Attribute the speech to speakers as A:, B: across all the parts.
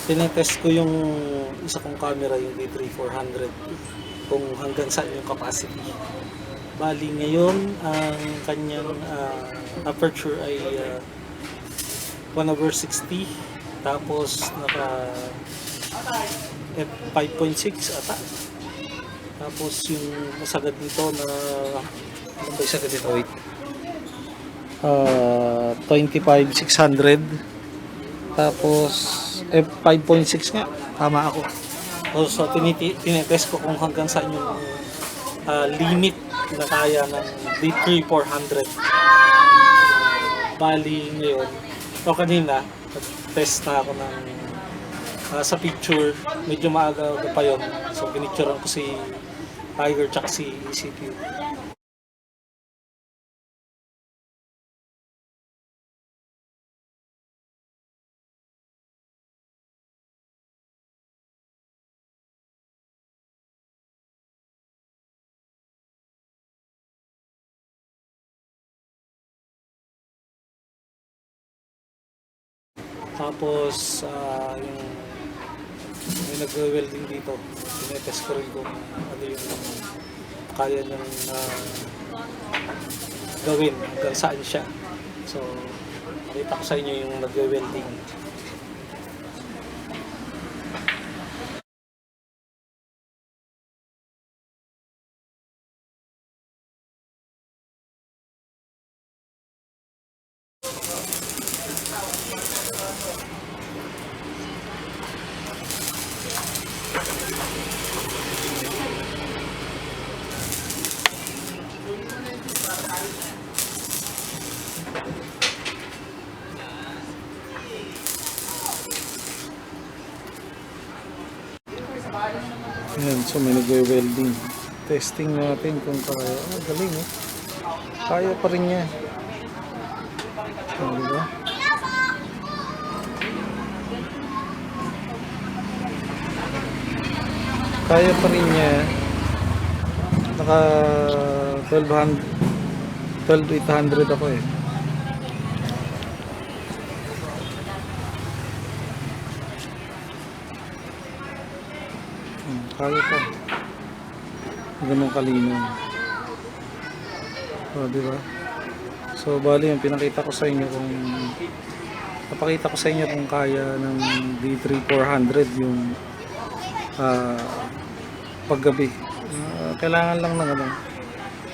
A: tinetest ko yung isa kong camera, yung D3-400, kung hanggang saan yung capacity. Bali ngayon, ang kanyang aperture ay 1/60, tapos naka f5.6 ata. Tapos yung masagad nito na ano ba yung sagad nito? Wait. 25-600. Tapos f5.6 nga. Tama ako. So tinetest ko kung hanggang saan yung limit na kaya ng D3-400. Bali ngayon, o kanina, test na ako ng sa picture, medyo maaga pa yun. So pinicturean ko si Tiger tsaka si ECQ. Tapos yung nagwe-welding dito, tinetest ko rin kung ano yung kaya niyang gawin, hanggang saan siya. So, nakita ko sa inyo yung nagwe-welding. Ayan, so may nagwe-welding. Testing natin kung kaya. Galing eh. Kaya pa rin niya. Diba? Kaya pa rin niya. Naka 12,800 ako eh. Kaya pa. Ganun kalinaw. O, diba? So, bali yung pinakita ko sa inyo kung napakita ko sa inyo kung kaya ng D3-400 yung paggabi. Kailangan lang ng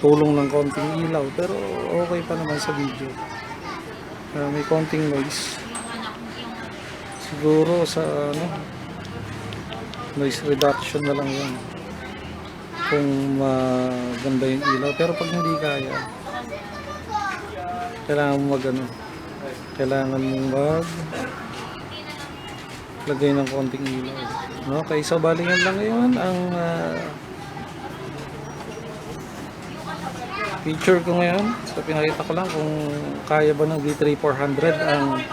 A: tulong ng konting ilaw, pero okay pa naman sa video. May konting noise. Siguro sa noise reduction na lang yan kung maganda yung ilaw, pero pag hindi kaya, kailangan mo kailangan mong lagay ng konting ilaw. Okay, so balingan lang ngayon ang feature ko ngayon. So pinakita ko lang kung kaya ba ng D3-400 ang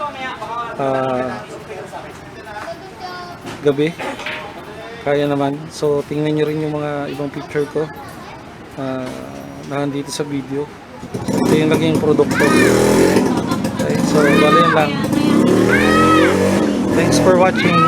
A: gabi. Kaya naman. So tingnan nyo rin yung mga ibang picture ko na nandito sa video. Ito yung naging produkto. Okay, so bali lang. Thanks for watching.